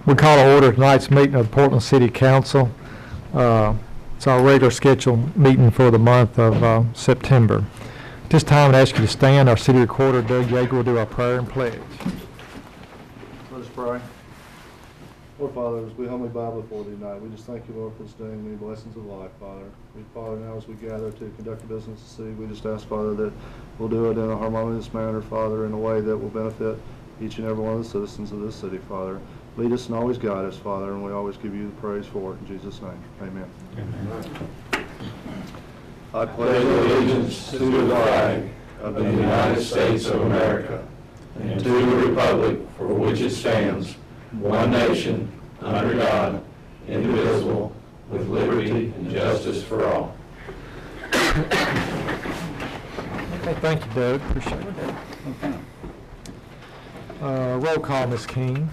We call to order tonight's meeting of the Portland City Council. It's our regular scheduled meeting for the month of September. At this time, I'd ask you to stand. Our city recorder, Doug Yeager, will do our prayer and pledge. Let us pray. Lord Father, as we humbly bow before Thee tonight, we just thank You, Lord, for this day and many blessings of life, Father. Father, now as we gather to conduct the business of the city, we just ask, Father, that we'll do it in a harmonious manner, Father, in a way that will benefit each and every one of the citizens of this city, Father. Lead us and always guide us, Father, and we always give You the praise for it. In Jesus' name, amen. Amen. I Pledge allegiance to the flag of the United States of America and to the republic for which it stands, one nation, under God, indivisible, with liberty and justice for all. Okay, thank you, Doug. Appreciate it. Roll call, Ms. King.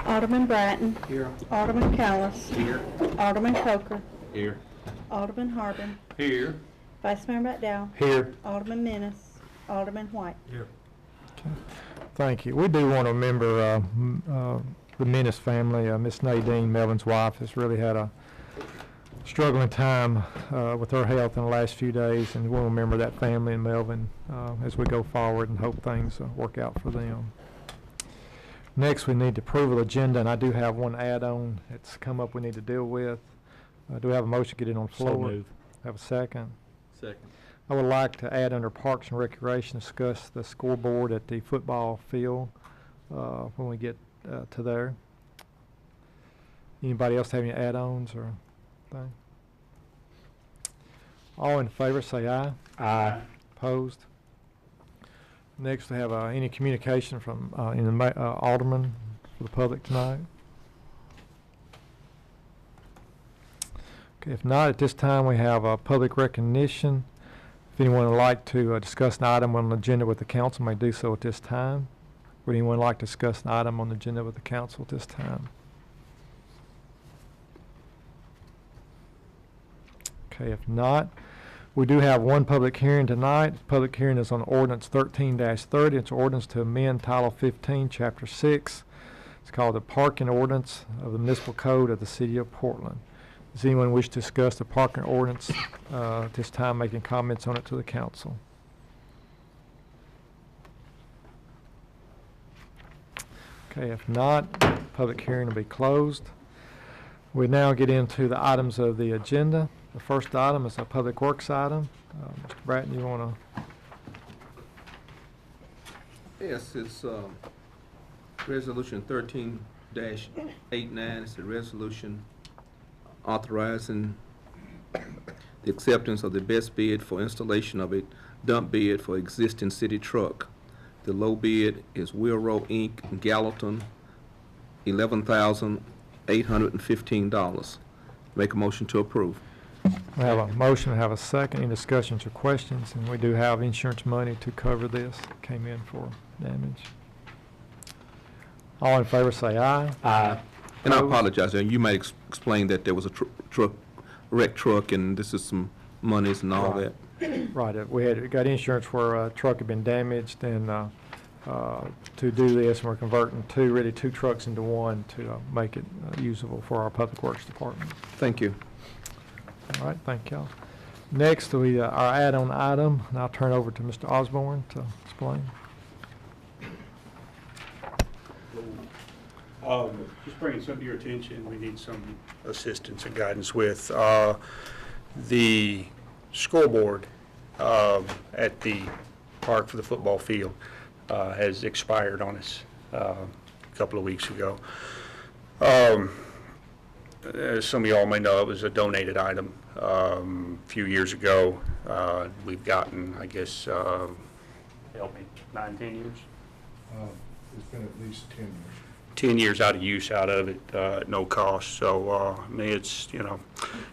Alderman Bratton. Here. Alderman Callis. Here. Alderman Coker. Here. Alderman Harbin. Here. Vice Mayor McDowell. Here. Alderman Menace. Alderman White. Here. Thank you. We do want to remember the Menace family. Miss Nadine, Melvin's wife, has really had a struggling time with her health in the last few days, and we'll remember that family and Melvin as we go forward and hope things work out for them. Next, we need to approve the agenda, and I do have one add-on that's come up we need to deal with. Do we have a motion to get it on the floor? So moved. Have a second? Second. I would like to add under Parks and Recreation, discuss the scoreboard at the football field when we get to there. Anybody else have any add-ons or thing? All in favor say aye. Aye. Opposed? Next, we have any communication from Alderman for the public tonight. Okay, if not, at this time we have public recognition. If anyone would like to discuss an item on the agenda with the council, may do so at this time. Would anyone like to discuss an item on the agenda with the council at this time? Okay, if not, we do have one public hearing tonight. The public hearing is on ordinance 13-30. It's ordinance to amend Title 15, Chapter 6. It's called the Parking Ordinance of the Municipal Code of the City of Portland. Does anyone wish to discuss the parking ordinance at this time, making comments on it to the council? Okay, if not, public hearing will be closed. We now get into the items of the agenda. The first item is a public works item. Mr. Bratton, you want to? Yes, it's Resolution 13-89. It's a resolution authorizing the acceptance of the best bid for installation of a dump bid for existing city truck. The low bid is Wheelrow Inc., Gallatin, $11,815. Make a motion to approve. We have a motion, we have a second. Any discussions or questions? And we do have insurance money to cover this. Came in for damage. All in favor say aye. Aye. And I apologize, and you might explain that there was a wrecked truck, and this is some monies and all Right. that. Right, we got insurance where a truck had been damaged, and to do this, we're converting two trucks into one to make it usable for our Public Works Department. Thank you. All right, thank y'all. Next, our add-on item, and I'll turn over to Mr. Osborne to explain. Just bringing something to your attention, we need some assistance and guidance with the scoreboard at the park for the football field has expired on us a couple of weeks ago. As some of y'all may know, it was a donated item a few years ago. We've gotten, I guess, help me, 9, 10 years? It's been at least 10 years. 10 years out of use out of it at no cost. So, I mean, it's,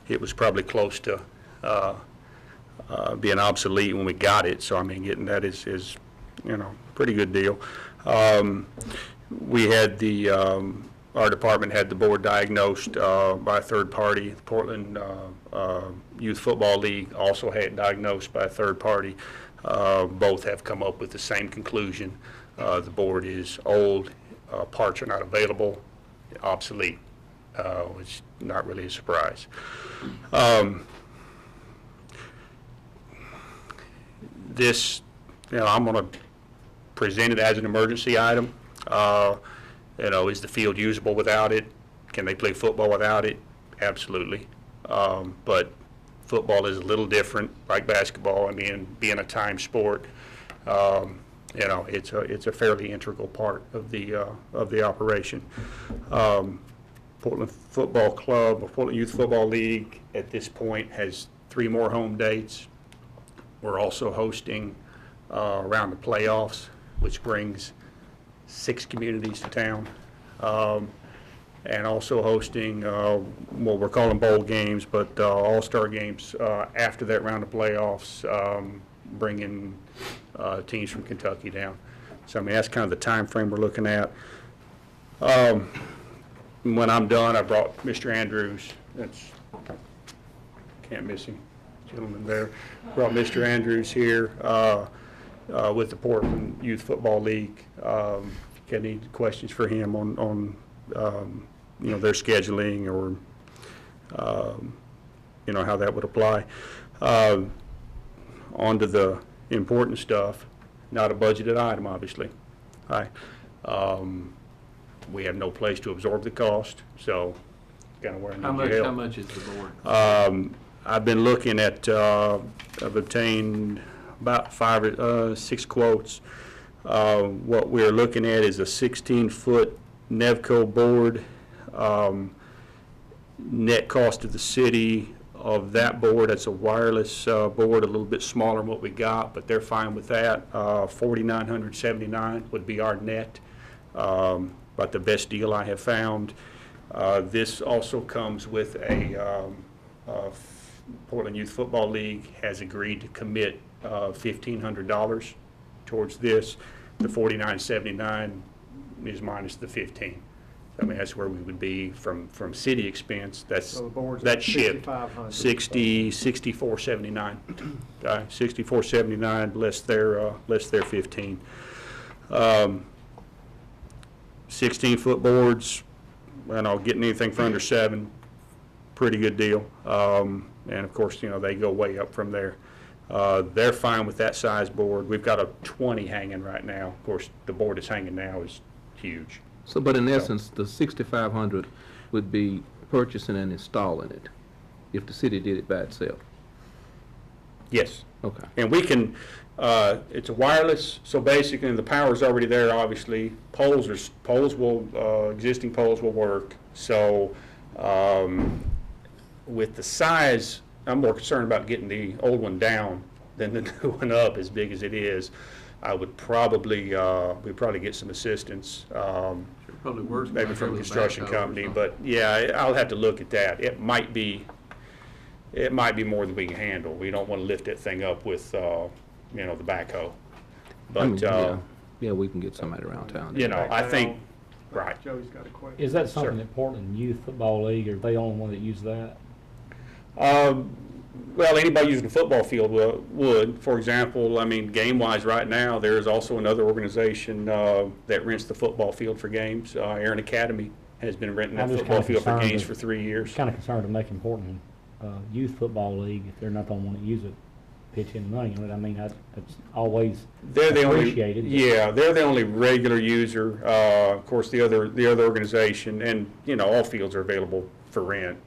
it was probably close to being obsolete when we got it. So, I mean, getting that is pretty good deal. We had our department had the board diagnosed by a third party. The Portland Youth Football League also had it diagnosed by a third party. Both have come up with the same conclusion. The board is old, parts are not available, obsolete, which is not really a surprise. This, I'm going to present it as an emergency item. Is the field usable without it? Can they play football without it? Absolutely. But football is a little different, like basketball. I mean, being a team sport, it's a fairly integral part of the operation. Portland Football Club, or Portland Youth Football League, at this point has 3 more home dates. We're also hosting around the playoffs, which brings 6 communities to town. And also hosting what we're calling bowl games, but all-star games after that round of playoffs, bringing teams from Kentucky down. So, I mean, that's kind of the time frame we're looking at. When I'm done, I brought Mr. Andrews. Can't miss him, gentleman there. Brought Mr. Andrews here with the Portland Youth Football League. Got any questions for him on their scheduling or, how that would apply. On to the important stuff, not a budgeted item, obviously. We have no place to absorb the cost, so kind of where I need your help. How much is the board? I've been looking at, I've obtained about 5 or 6 quotes. What we're looking at is a 16-foot Nevco board. Net cost to the city of that board, that's a wireless board, a little bit smaller than what we got, but they're fine with that. $4,979 would be our net, but the best deal I have found. This also comes with a Portland Youth Football League has agreed to commit $1,500 towards this. The $4,979 is minus the $15. I mean, that's where we would be from city expense. That's shipped. 6479. 6479 less their 15. 16-foot boards, and I'll get anything for under 7. Pretty good deal. And of course, they go way up from there. They're fine with that size board. We've got a 20 hanging right now. Of course, the board that's hanging now is huge. So, but in essence, the 6,500 would be purchasing and installing it, if the city did it by itself? Yes. Okay. And we can, it's a wireless, so basically the power's already there, obviously. Existing poles will work. So, with the size, I'm more concerned about getting the old one down than the new one up, as big as it is. I would probably, we'd probably get some assistance, Probably worse. maybe from a construction company, but yeah, I'll have to look at that. It might be more than we can handle. We don't want to lift that thing up with, the backhoe. But, yeah, we can get somebody around town. I think, right. Joey's got a question. Is that something Sir. that Portland Youth Football League, are they the only one that use that? Well, anybody using a football field would. For example, I mean, game-wise right now, there is also another organization that rents the football field for games. Aaron Academy has been renting that I'm just football kinda field for concerned games that- for 3 years. Kind of concerned to make Portland Youth Football League, if they're not the only one that use it, pitch in money on it. I mean, that's always They're the only, appreciated. yeah, they're the only regular user. Of course, the other organization, and all fields are available for rent.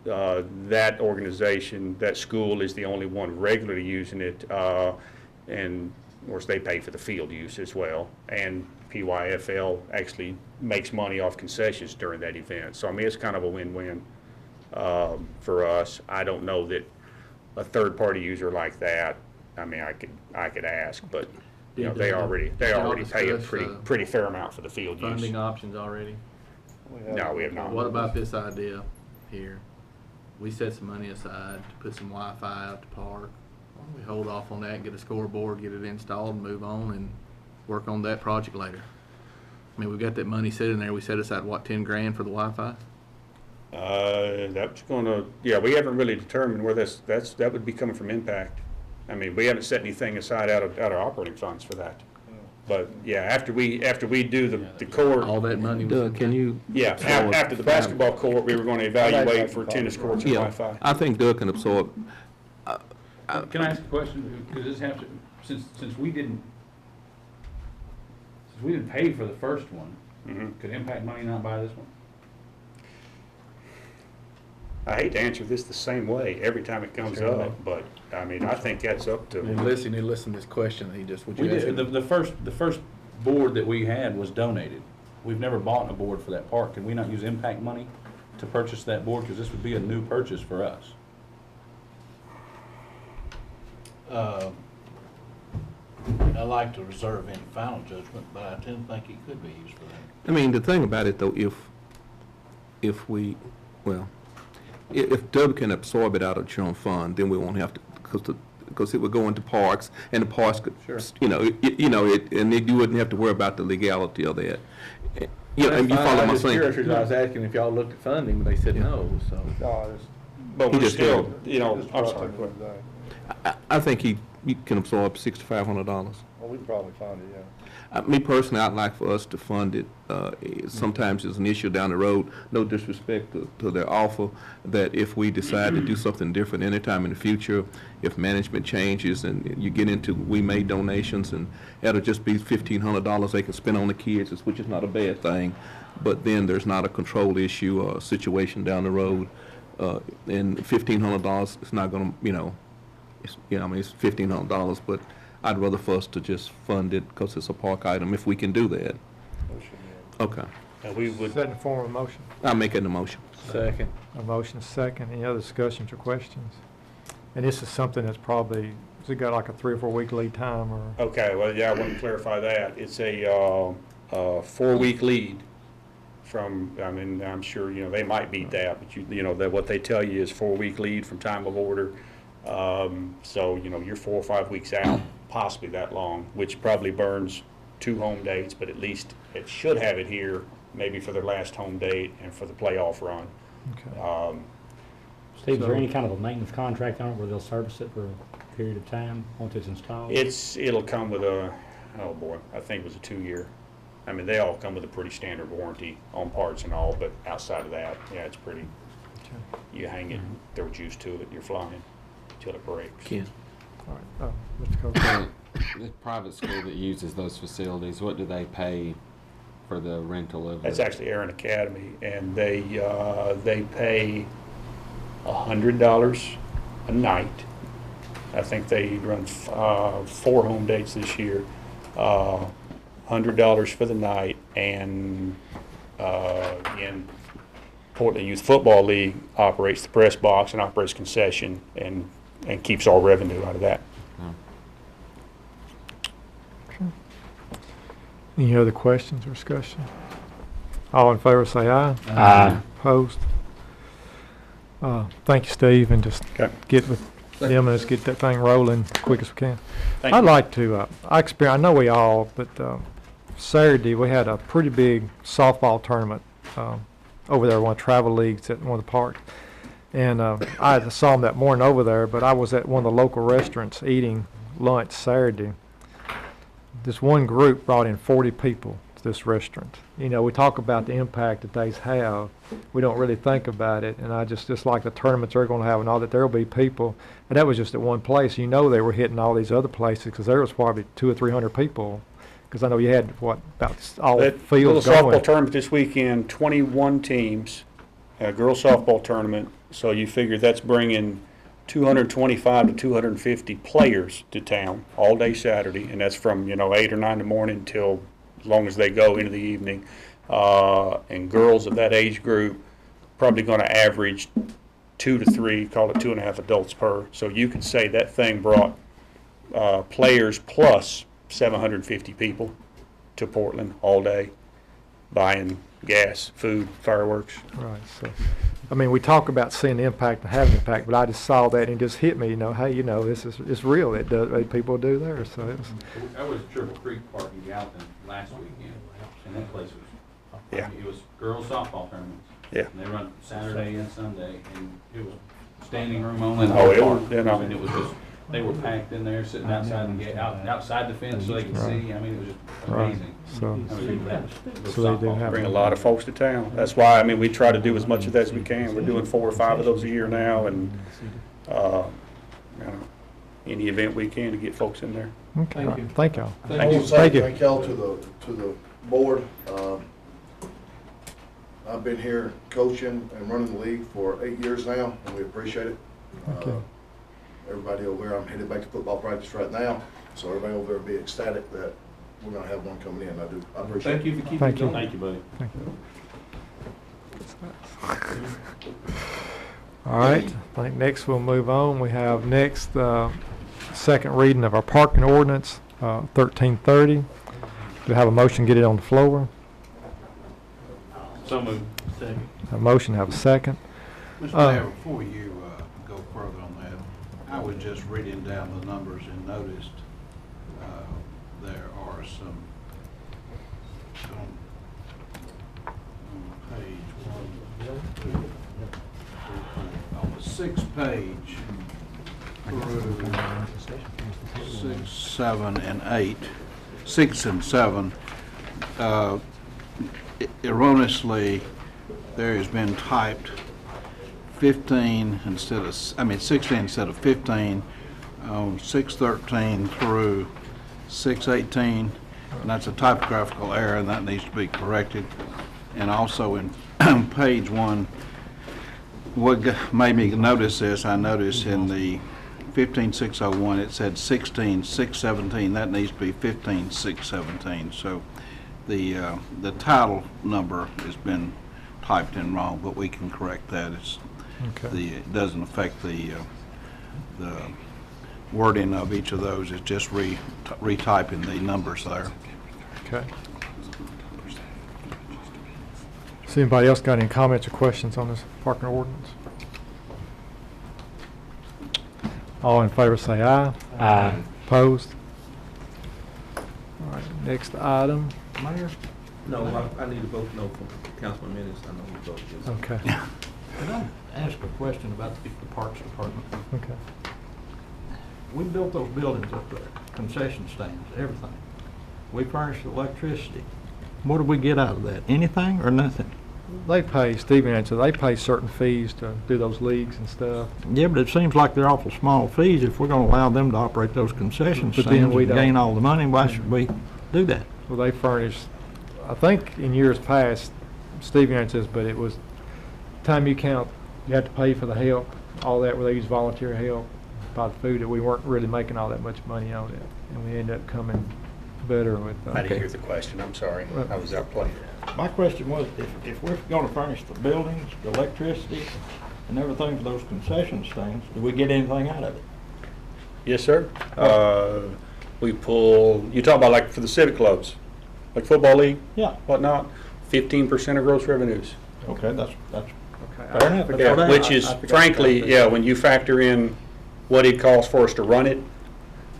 That organization, that school, is the only one regularly using it, and of course they pay for the field use as well. And PYFL actually makes money off concessions during that event. So I mean, it's kind of a win-win for us. I don't know that a third-party user like that. I mean, I could ask, but they already pay a pretty fair amount for the field use. Funding options already. No, we have not. What about this idea here? We set some money aside to put some Wi-Fi out to park. Why don't we hold off on that, get a scoreboard, get it installed, and move on and work on that project later? I mean, we've got that money sitting there. We set aside, what, 10 grand for the Wi-Fi? That's gonna, we haven't really determined where that would be coming from impact. I mean, we haven't set anything aside out of operating funds for that. But, yeah, after we do the court, All that money was. Doug, can you? yeah, after the basketball court, we were gonna evaluate for tennis courts and Yeah, Wi-Fi. I think Doug can absorb. Can I ask a question? Because this has to, since we didn't pay for the first one, Mhm. could Impact Money not buy this one? I hate to answer this the same way every time it comes Sure. up, but, I mean, I think that's up to. Listen to this question, he just, would We you ask did, him? the first board that we had was donated. We've never bought a board for that park. Can we not use Impact Money to purchase that board? Because this would be a new purchase for us. I like to reserve any final judgment, but I tend to think it could be used for that. I mean, the thing about it though, if we, well, if Doug can absorb it out of general fund, then we won't have to, because it would go into parks, and the parks could, and then you wouldn't have to worry about the legality of that. You know, and you follow my saying? I was asking if y'all looked at funding, but they said no, so. But He we're just still, did. Just I'm brought sorry, that go ahead. today. I think he can absorb $6,500. Well, we'd probably find it, yeah. Me personally, I'd like for us to fund it. Sometimes it's an issue down the road, no disrespect to their offer, that if we decide to do something different anytime in the future, if management changes and you get into, we made donations and it'll just be $1,500 they can spend on the kids, which is not a bad thing. But then there's not a control issue or a situation down the road. And $1,500 is not gonna, it's $1,500, but I'd rather for us to just fund it because it's a park item, if we can do that. Okay. And we Is would, that in the form of a motion? I'll make it a motion. Second. A motion second. Any other discussions or questions? And this is something that's probably, has it got like a 3 or 4 week lead time or? okay, well, yeah, I want to clarify that. It's a 4-week lead from, I mean, I'm sure, they might beat that, but that what they tell you is 4-week lead from time of order. So, you're 4 or 5 weeks out, possibly that long, which probably burns 2 home dates, but at least it should have it here, maybe for their last home date and for the playoff run. Okay. Steve, is there any kind of a maintenance contract on it where they'll service it for a period of time once it's installed? It'll come with I think it was a 2-year. I mean, they all come with a pretty standard warranty on parts and all, but outside of that, yeah, it's pretty, you hang it, throw juice to it, you're flying till it breaks. Ken? All right. Mr. Coker. The private school that uses those facilities, what do they pay for the rental of? That's actually Aaron Academy, and they pay $100 a night. I think they run 4 home dates this year. $100 for the night, and again, Portland Youth Football League operates the press box and operates concession and keeps all revenue out of that. Any other questions or discussion? All in favor say aye. Aye. Opposed? Thank you, Steve, and just Okay. get with them and let's get that thing rolling quick as we can. Thank I'd you. like to, I know we all, but Saturday we had a pretty big softball tournament over there, one of the travel leagues at one of the parks. And I saw them that morning over there, but I was at one of the local restaurants eating lunch Saturday. This one group brought in 40 people to this restaurant. We talk about the impact that they have. We don't really think about it, and I just like the tournaments they're going to have and all that, there will be people. And that was just at one place. They were hitting all these other places because there was probably 200 or 300 people. Because I know you had, about all the That fields little going. softball tournament this weekend, 21 teams, a girls softball tournament. So you figure that's bringing 225 to 250 players to town all day Saturday, and that's from 8 or 9 in the morning till as long as they go into the evening. And girls of that age group probably going to average 2 to 3, call it 2.5 adults per. So you could say that thing brought players plus 750 people to Portland all day, buying gas, food, fireworks. Right, so, we talk about seeing the impact and having impact, but I just saw that and it just hit me, hey, it's real. It does, people do there, so it was. I was at Triple Creek Park in Gallatin last weekend, and that place was, Yeah. it was girls softball tournaments. Yeah. And they run Saturday and Sunday, and it was standing room only. the Oh, whole it park. was, And it was just They were packed in there, sitting outside the gate, outside the fence so they could Right. see. I mean, it was just Right. amazing. So, I mean, that was So they do softball. have- Bring a lot of folks to town. That's why, I mean, we try to do as much of that as we can. We're doing 4 or 5 of those a year now, and, you know, any event we can to get folks in there. okay, Thank you. thank y'all. Thank I you. want to say Thank you. thank y'all to the board. I've been here coaching and running the league for 8 years now, and we appreciate it. Okay. Everybody over there, I'm headed back to football practice right now, so everybody over there will be ecstatic that we're gonna have one coming in. I appreciate it. Thank you for keeping it Thank you. going. Thank you, buddy. Thank you. All right, I think next we'll move on. We have next, second reading of our parking ordinance, 1330. Do we have a motion, get it on the floor? So moved. A motion, have a second. Mr. Mayor, before you go further on that, I was just reading down the numbers and noticed there are some on page 1, 2, 3, 4, on the 6th page through 6, 7, and 8, 6 and 7, erroneously, there has been typed 15 instead of, 16 instead of 15 on 613 through 618, and that's a typographical error, and that needs to be corrected. And also in page 1, what made me notice this, I noticed in the 15601, it said 16617, that needs to be 15617. So the title number has been typed in wrong, but we can correct that. Okay. It doesn't affect the wording of each of those. It's just retyping the numbers there. Okay. Does anybody else got any comments or questions on this parking ordinance? All in favor say aye. Aye. Opposed? All right, next item. Mayor? No, I need to vote no for Councilman Minutes. I know you voted yes. Okay, Can I ask a question about the Parks Department? okay. We built those buildings up there, concession stands, everything. We furnished electricity. What do we get out of that? Anything or nothing? They pay, Stephen answered, they pay certain fees to do those leagues and stuff. Yeah, but it seems like they're awful small fees. If we're gonna allow them to operate those concession But then stands we and don't. gain all the money, why should we do that? Well, they furnish, I think in years past, Stephen answers, but it was, time you count, you have to pay for the help, all that, where they use volunteer help, buy the food, that we weren't really making all that much money on it. And we ended up coming better with. I didn't hear the question, I'm sorry. I was out playing. My question was, if we're gonna furnish the buildings, the electricity, and everything for those concession stands, do we get anything out of it? Yes, sir. We pull, you talk about like for the civic clubs, like football league, Yeah, whatnot, 15% of gross revenues. okay, that's Okay, fair enough. That's Yeah, what I- which is I forgot frankly, about that. yeah, when you factor in what it costs for us to run it,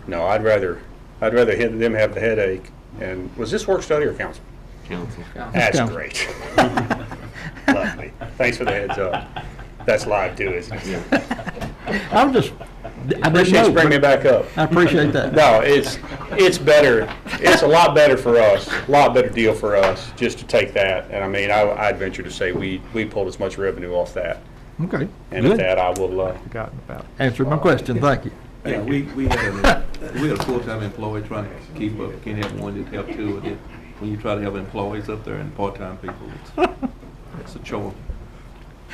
no, I'd rather them have the headache. And was this work study or council? Council. That's council. great. Lovely. Thanks for the heads up. That's live too, isn't it? I'm just, I didn't Appreciate you know. bringing me back up. I appreciate that. No, it's better. It's a lot better for us, a lot better deal for us just to take that. And I mean, I'd venture to say we pulled as much revenue off that. Okay, And with good. that, I will, forgotten about. Answered my question, thank you. Yeah, we had a full-time employee trying to keep up. Can't have one that help two with it. When you try to have employees up there and part-time people, it's a chore.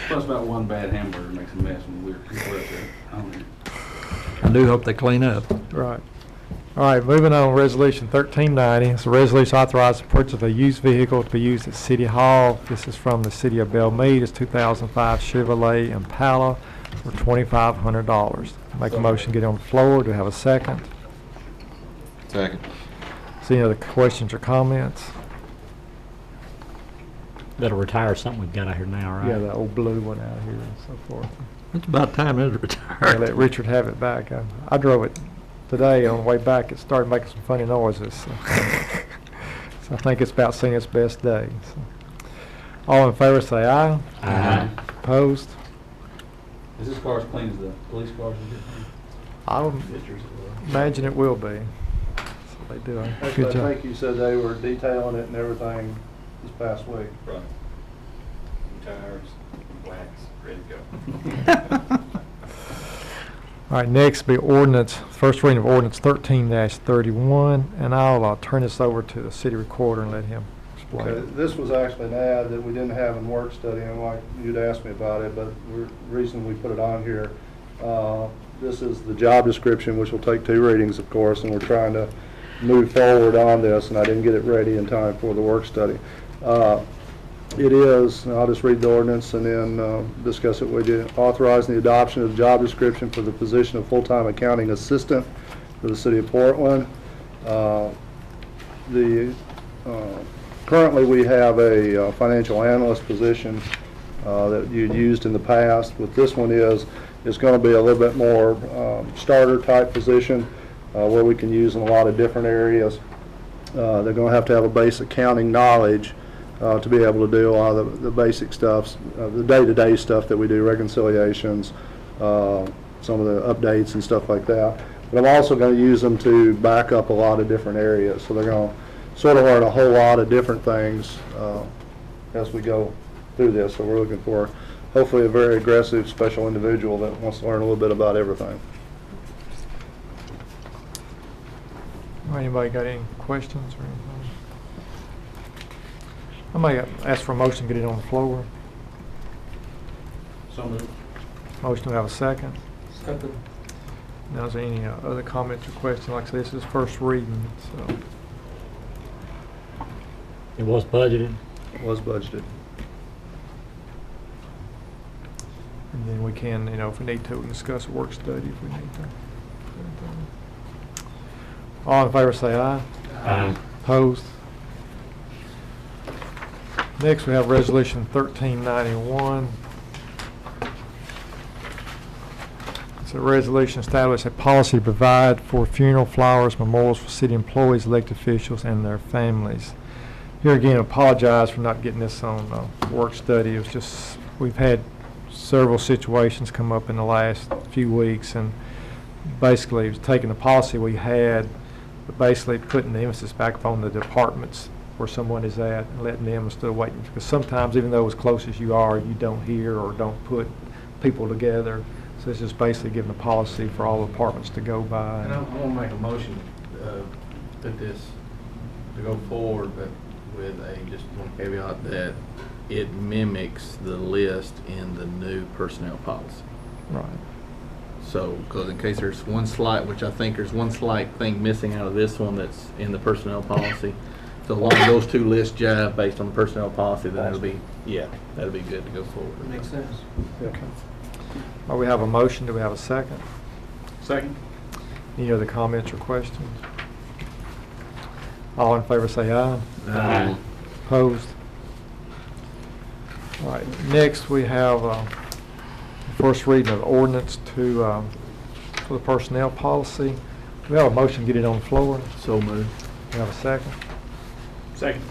Plus about one bad hamburger makes a mess when we're up there. I don't know. I do hope they clean up. Right. All right, moving on, Resolution 1390. It's a resolution authorizing the purchase of a used vehicle to be used at City Hall. This is from the City of Belmead. It's 2005 Chevrolet Impala for $2,500. Make a motion, get it on the floor. Do we have a second? Second. See any other questions or comments? That'll retire something we've got out here now, right? Yeah, the old blue one out here and so forth. It's about time it I'll retired. let Richard have it back. I drove it today on the way back. It started making some funny noises. So, so I think it's about seeing its best day. So. All in favor say aye. Aye. Opposed? Is this car as clean as the police cars? I would imagine it will be. So they do a Actually, good I job. think you said they were detailing it and everything this past week. Right. Tires, wax, ready to go. All right, next will be ordinance, first reading of ordinance 13-31, and I'll turn this over to the city recorder and let him explain. Okay, this was actually an ad that we didn't have in work study, and like you'd asked me about it, but the reason we put it on here, this is the job description, which will take 2 readings, of course, and we're trying to move forward on this, and I didn't get it ready in time for the work study. It is, and I'll just read the ordinance and then discuss it with you, authorizing the adoption of the job description for the position of full-time accounting assistant for the city of Portland. Currently, we have a financial analyst position that you'd used in the past. What this one is going to be a little bit more starter type position where we can use in a lot of different areas. They're going to have a base accounting knowledge to be able to do a lot of the basic stuff, the day-to-day stuff that we do, reconciliations, some of the updates and stuff like that. But I'm also going to use them to back up a lot of different areas. So they're going to sort of learn a whole lot of different things as we go through this. So we're looking for hopefully a very aggressive, special individual that wants to learn a little bit about everything. Anybody got any questions or anything? I may ask for a motion to get it on the floor. So moved. Motion to have a second. Second. Now, is there any other comments or questions? Like I said, this is first reading, so. It was budgeted. Was budgeted. And then we can, if we need to, we can discuss a work study if we need to. All in favor say aye. Aye. Opposed? Next, we have Resolution 1391. It's a resolution establishing a policy to provide for funeral flowers, memorials for city employees, elected officials, and their families. Here again, apologize for not getting this on work study. It was just, we've had several situations come up in the last few weeks, and basically it was taking the policy we had, but basically putting the emphasis back upon the departments where someone is at and letting them instead of waiting. Because sometimes, even though as close as you are, you don't hear or don't put people together. So it's just basically giving a policy for all departments to go by. And I'm gonna make a motion, put this to go forward, but with just one caveat that it mimics the list in the new personnel policy. Right. So, because in case there's one slight, which I think there's one slight thing missing out of this one that's in the personnel policy. So as long as those 2 lists jive based on the personnel policy, then that'll be good to go forward. Makes sense. Okay. Well, we have a motion. Do we have a second? Second. Any other comments or questions? All in favor say aye. Aye. Opposed? All right, next we have first reading of ordinance for the personnel policy. Do we have a motion to get it on the floor? So moved. We have a second? Second.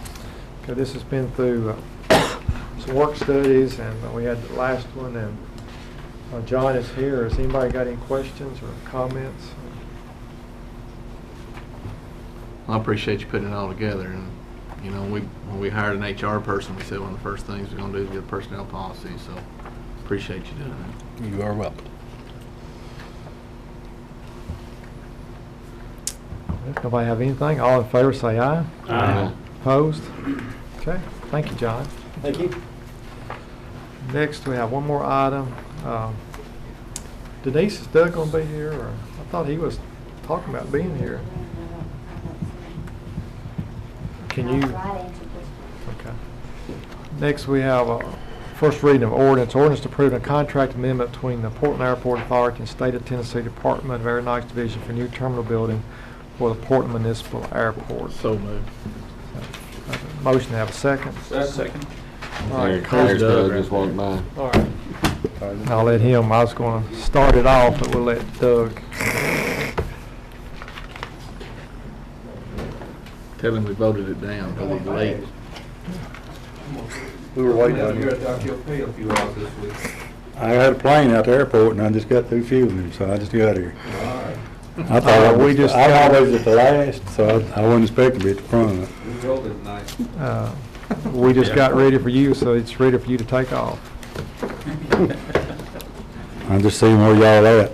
Okay, this has been through some work studies, and we had the last one, and John is here. Has anybody got any questions or comments? I appreciate you putting it all together, and, when we hired an HR person, we said one of the first things we're gonna do is get a personnel policy, so appreciate you doing that. You are welcome. If nobody have anything, all in favor say aye. Aye. Opposed? Okay, thank you, John. Thank you. Next, we have one more item. Denise, is Doug gonna be here, or I thought he was talking about being here. Can you? Okay. Next, we have a first reading of ordinance to approve a contract amendment between the Portland Airport Authority and State of Tennessee Department of Aeronautics Division for new terminal building for the Portland Municipal Airport. So moved. Motion to have a second. Second. All right, There's Doug. Doug just walked by. All right. I'll let him, I was gonna start it off, but we'll let Doug. Tell him we voted it down because he's late. We were waiting on you. You're at Dr. pay a few hours this week. I had a plane out the airport and I just got through fueling him, so I just got here. I thought I'm always at the last, so I wasn't expecting to be at the front. We just got ready for you, so it's ready for you to take off. I'm just seeing where y'all at.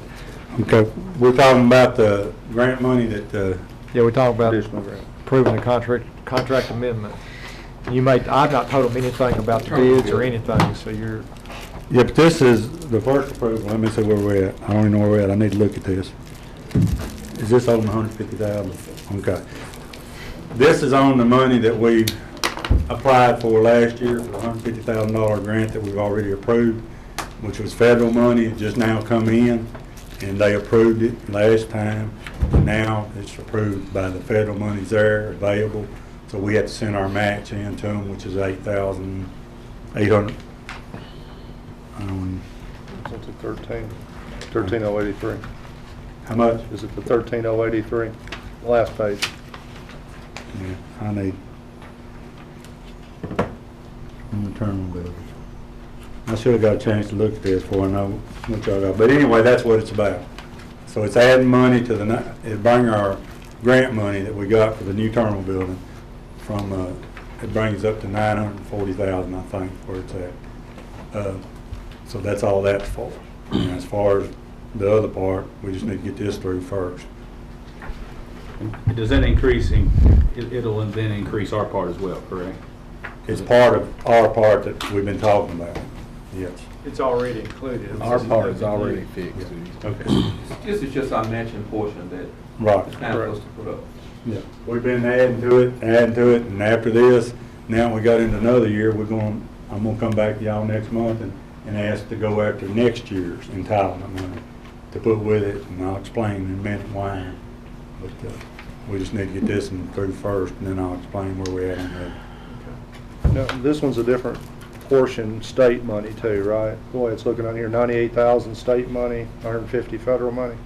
Okay, we're talking about the grant money that, Yeah, we talked about Additional grant. approving the contract amendment. I've not told them anything about the bids or anything, so you're, yeah, but this is the first approval. Let me see where we're at. I don't even know where we're at. I need to look at this. Is this on the 150,000? Okay. This is on the money that we applied for last year for the $150,000 grant that we've already approved, which was federal money. It just now come in, and they approved it last time. And now it's approved by the federal monies there available. So we have to send our match in to them, which is $8,800. It's a 13,083. How much? Is it the 13,083? The last page. Yeah, I need. Internal buildings. I should have got a chance to look at this before I know what y'all got. But anyway, that's what it's about. So it's adding money to it bring our grant money that we got for the new terminal building from, it brings up to $940,000, I think, where it's at. So that's all that's for. And as far as the other part, we just need to get this through first. Does that increase, it'll then increase our part as well, correct? It's part of our part that we've been talking about, yes. it's already included. Our part is already fixed. Okay. This is just our matching portion that Right. is kind of supposed to put up. Yeah, we've been adding to it, and after this, now we got into another year, I'm gonna come back to y'all next month and ask to go after next year's entitlement money to put with it, and I'll explain in a minute why. But, we just need to get this one through first, and then I'll explain where we're at on that. No, this one's a different portion, state money too, right? Boy, it's looking on here, 98,000 state money, 150 federal money.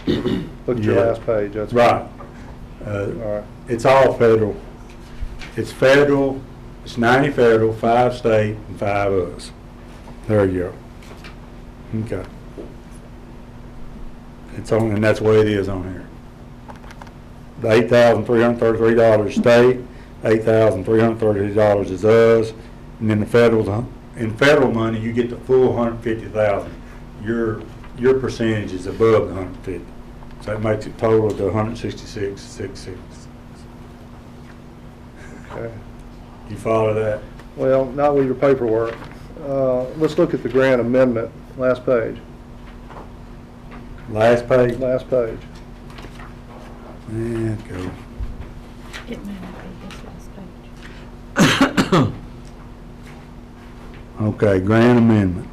Look at your Yeah. last page, that's Right. All right. It's all federal. It's federal, it's 90 federal, 5 state, and 5 us. There you go. Okay. It's on, and that's the way it is on here. The $8,333 state, $8,330 is us, and then in federal money, you get the full 150,000. Your percentage is above the 150. So that makes it total to 166,660. Okay. You follow that? Well, not with your paperwork. Let's look at the grant amendment, last page. Last page? Last page. Yeah, go. It may not be this last page. Okay, grant amendment.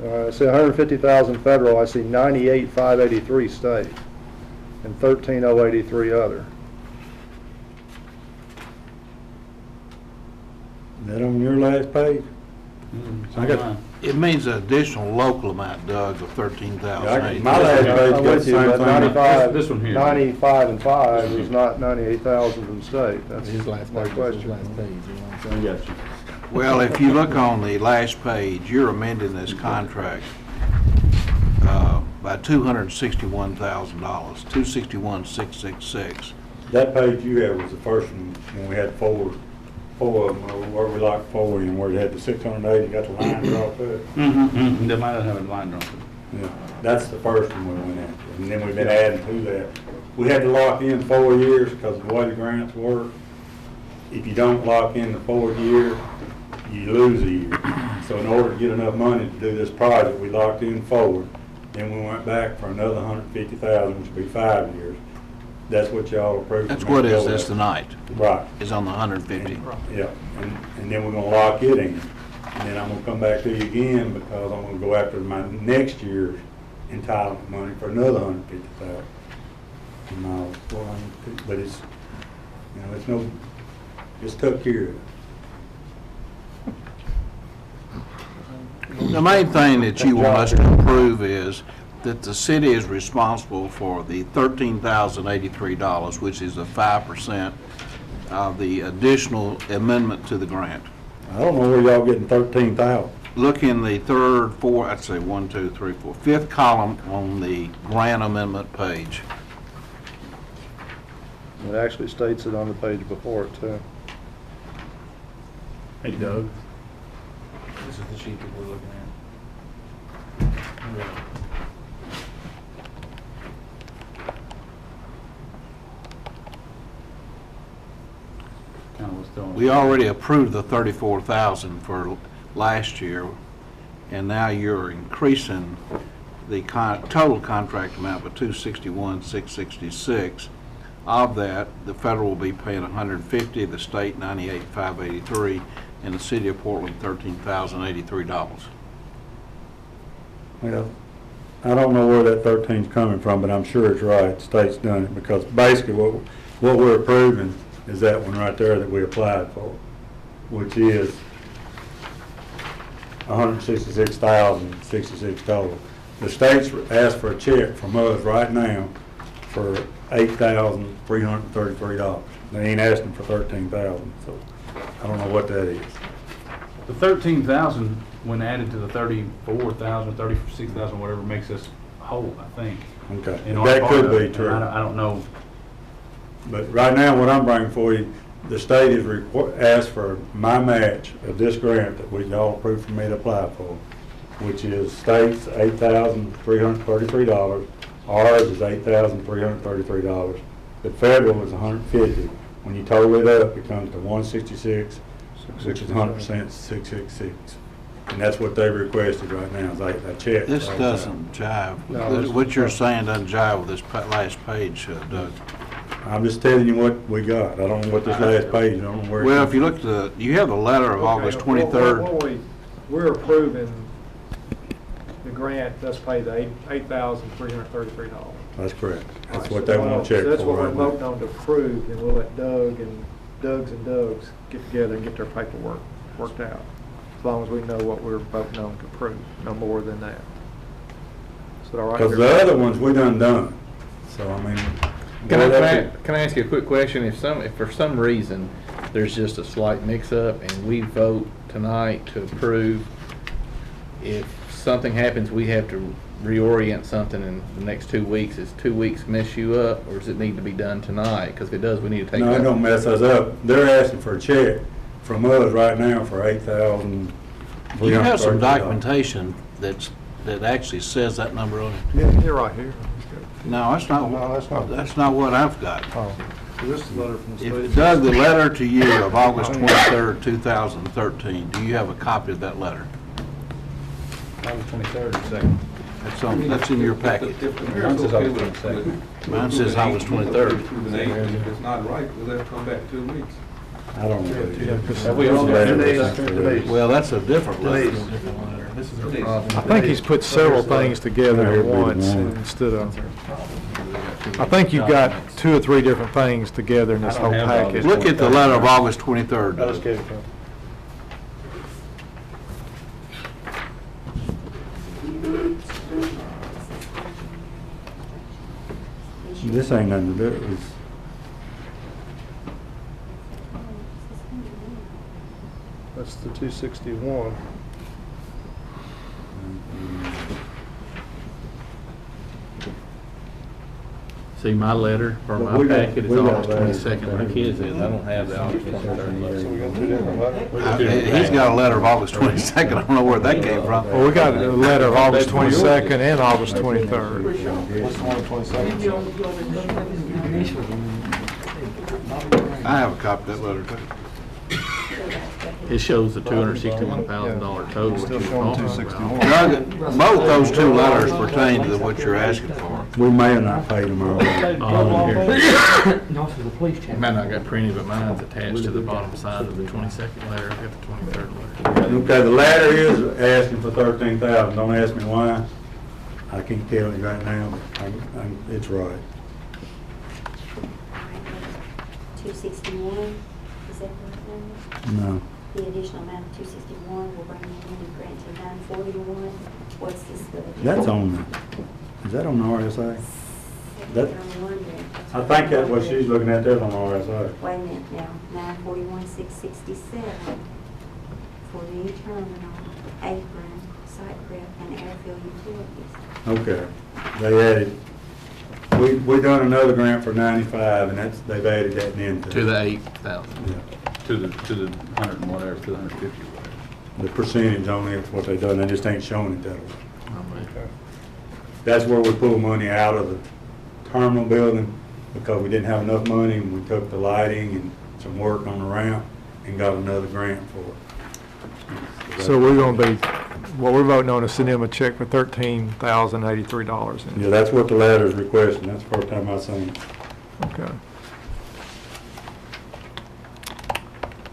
I see 150,000 federal, I see 98,583 state, and 13,083 other. Is that on your last page? I got, It means an additional local amount, Doug, of 13,000. My last page I'm got with the you, same but thing. 95, This one here. 95 and 5 is not 98,000 from state. That's His last my page, his question. last page, you know what I I'm saying? got you. Well, if you look on the last page, you're amending this contract by $261,000, $261,666. That page you had was the first one, when we had four of them, where we locked 4 in, where it had the 680, got the line drawn through it. They might not have a line drawn through. Yeah, that's the first one we went after, and then we've been adding to that. We had to lock in 4 years because of the way the grants work. If you don't lock in the 4th year, you lose a year. So in order to get enough money to do this project, we locked in 4. Then we went back for another 150,000, which would be 5 years. That's what y'all approved. That's what is this tonight, Right. is on the 150. Yeah, and then we're gonna lock it in. And then I'm gonna come back to you again because I'm gonna go after my next year's entitlement money for another 150,000. But it's, it's took care of. The main thing that you want us to approve is that the city is responsible for the $13,083, which is a 5% of the additional amendment to the grant. I don't know where y'all getting 13,000. look in the third, fourth, I'd say 1, 2, 3, 4, fifth column on the grant amendment page. It actually states it on the page before it too. Hey Doug. This is the sheet that we're looking at. Kind of was throwing. We already approved the 34,000 for last year, and now you're increasing the total contract amount by 261,666. Of that, the federal will be paying 150, the state 98,583, and the city of Portland $13,083. Well, I don't know where that 13's coming from, but I'm sure it's right. The state's done it, because basically what we're approving is that one right there that we applied for, which is 166,066 total. The state's asked for a check from us right now for $8,333. They ain't asking for $13,000, so I don't know what that is. The 13,000, when added to the 34,000, 36,000, whatever, makes us whole, I think. Okay, In our that part could of be it, and true. I don't know. But right now, what I'm bringing for you, the state has asked for my match of this grant that we all approved for me to apply for, which is state's $8,333, ours is $8,333. The federal is $150. When you total it up, it comes to $166, which is 100% 666. And that's what they requested right now, is a check. This doesn't jive. No, What you're saying doesn't jive with this last page, Doug. I'm just telling you what we got. I don't know what this last page, I don't know where. Well, if you look at you have the letter of August 23rd. We're approving the grant, that's paid the $8,333. That's correct. That's what they want to check for right now. That's what we're voting on to approve, and we'll let Doug and Doug's get together and get their paperwork worked out. As long as we know what we're voting on to approve, no more than that. Is that all right? Because the other ones we done. So, I mean. Can I ask you a quick question? If for some reason there's just a slight mix-up and we vote tonight to approve, if something happens, we have to reorient something in the next 2 weeks. Is 2 weeks mess you up, or does it need to be done tonight? Because if it does, we need to take. No, it don't mess us up. They're asking for a check from us right now for $8,000. You have some documentation that actually says that number on it. Yeah, you're right here. No, that's not. No, that's not. What I've got. Oh. This is a letter from the state. If Doug, the letter to you of August 23rd, 2013, do you have a copy of that letter? August 23rd, second. That's in your packet. Mine says August 22nd. Mine says August 23rd. If it's not right, we'll have to come back 2 weeks. I don't know. Have we all got Denise. Well, that's a different letter. This is the problem. I think he's put several things together at once instead of, I think you've got 2 or 3 different things together in this I don't whole have all package. this. Look at the letter of August 23rd. I just gave it to him. This ain't nothing to do with. That's the 261. See, my letter for But my we got- packet is we got August that. 22nd, like his is. I don't have the August 23rd. So we got 2 different letters. He's got a letter of August 22nd. I don't know where that came from. Well, we got a letter of August 22nd and August 23rd. What's the one on 22nd? I have a copy of that letter too. It shows the $261,000 total. which Still you're showing talking about. 261. Doug, both those 2 letters pertain to what you're asking for. We may have not paid them all. Here. No, it's the police check. It might not got printed, but mine's attached to the bottom side of the 22nd letter. I've got the 23rd letter. Okay, the latter is asking for 13,000. Don't ask me why. I can't tell you right now, but it's right. 261, is that the right number? No. The additional amount of 261 will bring the new grant to 941. What's this gonna do? That's on is that on the RSA? That, I'm wondering. I think that's what she's looking at there on RSA. Wait a minute now, 941,667 for the new terminal. apron, site prep, and airfield utilities. Okay. They added, we done another grant for 95, and they've added that into. To the 8,000. Yeah. To the 100 and whatever, to the 150 or whatever. The percentage on it, what they done, they just ain't showing it that way. Okay. That's where we pull money out of the terminal building, because we didn't have enough money, and we took the lighting and some work on the ramp and got another grant for it. So we're gonna be, what we're voting on is sending them a check for $13,083. Yeah, that's what the letter's requesting. That's the first time I seen it. Okay.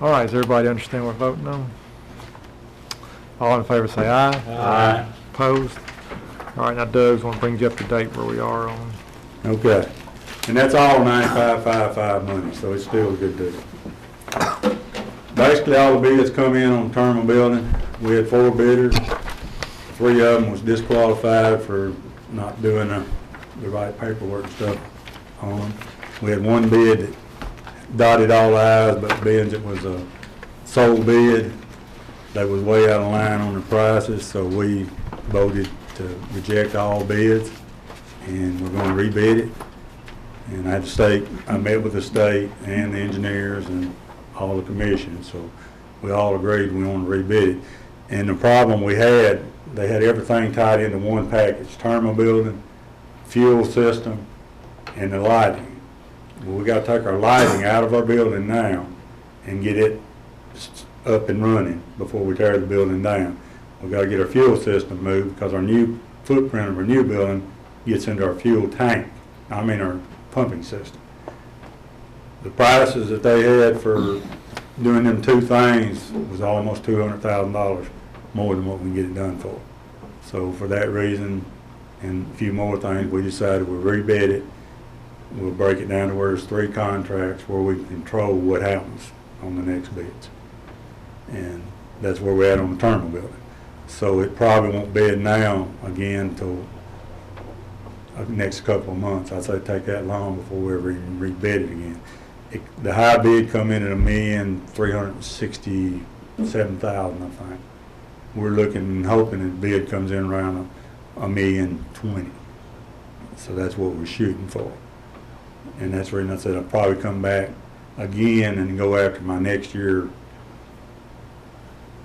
All right, does everybody understand what we're voting on? All in favor say aye. Aye. Opposed? All right, now Doug's gonna bring you up to date where we are on. Okay. And that's all 9555 money, so it's still a good deal. Basically, all the bids come in on the terminal building. We had 4 bidders. 3 of them was disqualified for not doing the right paperwork and stuff on them. We had 1 bid that dotted all the i's, but being it was a sole bid, they was way out of line on the prices, so we voted to reject all bids, and we're going to rebid it. And I met with the state and the engineers and all the commissions, so we all agreed we want to rebid it. And the problem we had, they had everything tied into one package: terminal building, fuel system, and the lighting. Well, we got to take our lighting out of our building now and get it up and running before we tear the building down. We got to get our fuel system moved, because our new footprint of our new building gets into our fuel tank. Our pumping system. The prices that they had for doing them 2 things was almost $200,000 more than what we can get it done for. So for that reason and a few more things, we decided we'll rebid it. We'll break it down to where there's 3 contracts where we can control what happens on the next bids. And that's where we're at on the terminal building. So it probably won't bid now again until next couple of months. I'd say take that long before we ever even rebid it again. The high bid come in at $1,367,000, I think. We're looking and hoping the bid comes in around $1,020,000. So that's what we're shooting for. And that's the reason I said I'll probably come back again and go after my next year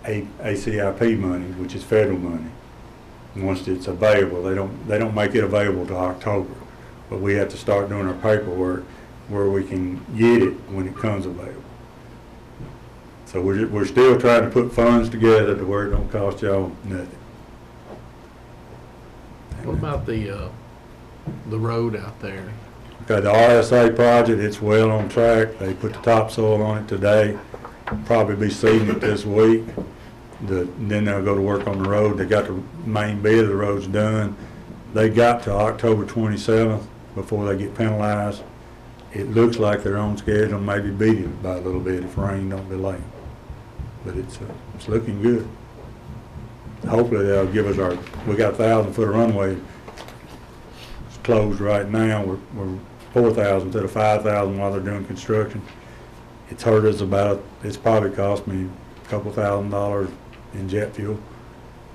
ACIP money, which is federal money. Once it's available, they don't make it available till October, but we have to start doing our paperwork where we can get it when it comes available. So we're still trying to put funds together to where it don't cost y'all nothing. What about the road out there? Okay, the RSA project, it's well on track. They put the topsoil on it today. Probably be seeding it this week. Then they'll go to work on the road. They got the main bed of the roads done. They got to October 27th before they get penalized. It looks like they're on schedule, maybe beat it by a little bit if rain don't delay. But it's looking good. Hopefully they'll give us we got 1,000-foot of runway. It's closed right now. We're 4,000 instead of 5,000 while they're doing construction. It's hurt us it's probably cost me a couple $1,000 in jet fuel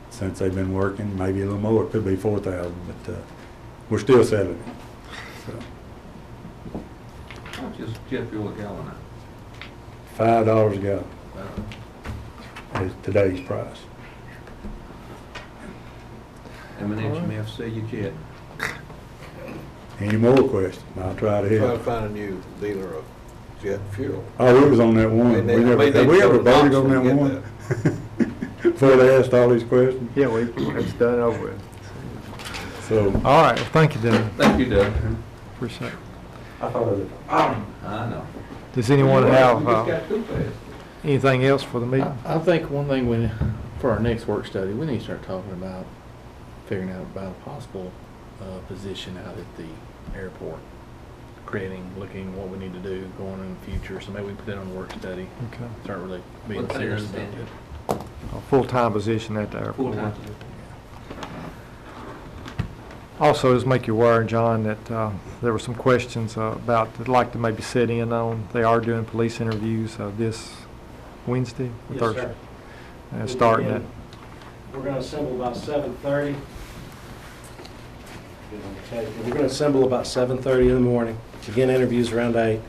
since they've been working, maybe a little more. It could be 4,000, but we're still selling it. So. How much is jet fuel a gallon now? $5 a gallon is today's price. M&HMF say you jet. Any more questions? I'll try to Try to help. find a new dealer of jet fuel. Oh, we was on that one. And they- We never, they have we go ever to voted on Knoxville that and one? Before they asked all these questions? Yeah, it's done over with. So, All right, well, thank you, Doug. Thank you, Doug. Appreciate it. I know. Does anyone have We just got too fast. anything else for the meeting? I think one thing for our next work study, we need to start talking about figuring out about a possible position out at the airport, looking what we need to do going in the future. So maybe we put that on the work study. Okay. Start really being What kind serious of about thing? it. A full-time position at the airport. Full-time. Also, just make you aware, John, that there were some questions about, I'd like to maybe sit in on. They are doing police interviews this Wednesday or Yes, Thursday. sir. Starting at we're gonna assemble about 7:30. Okay, we're gonna assemble about 7:30 in the morning. Begin interviews around 8.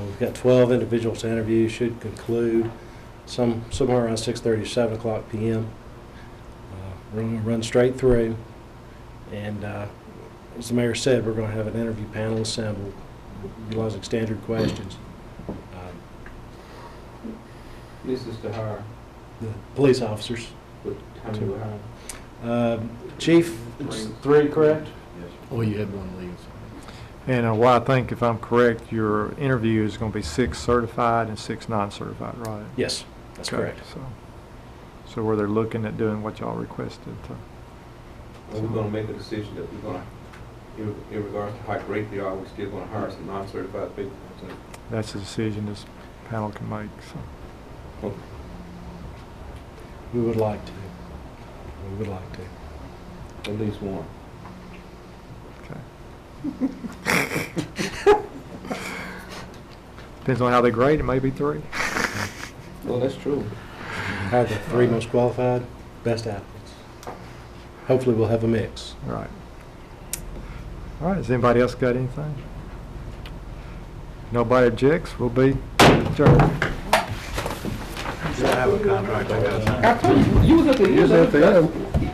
We've got 12 individuals to interview, should conclude somewhere around 6:30 or 7 o'clock p.m. We're gonna run straight through, and as the mayor said, we're gonna have an interview panel assembled, utilizing standard questions. This is to hire. The police officers. How many will hire? Chief, it's 3, correct? Well, you had one leave. And well, I think if I'm correct, your interview is going to be 6 certified and 6 non-certified, right? Yes, that's Okay, correct. So where they're looking at doing what y'all requested to. Are we gonna make a decision that we're gonna, in regards to how great they are, we're still gonna hire some non-certified people? That's a decision this panel can make, so. We would like to. We would like to. At least one. Okay. Depends on how they grade, it may be 3. Well, that's true. Hire the 3 most qualified, best applicants. Hopefully, we'll have a mix. Right. All right, has anybody else got anything? Nobody objects, we'll be adjourned. I have a contract I got. You was at the end.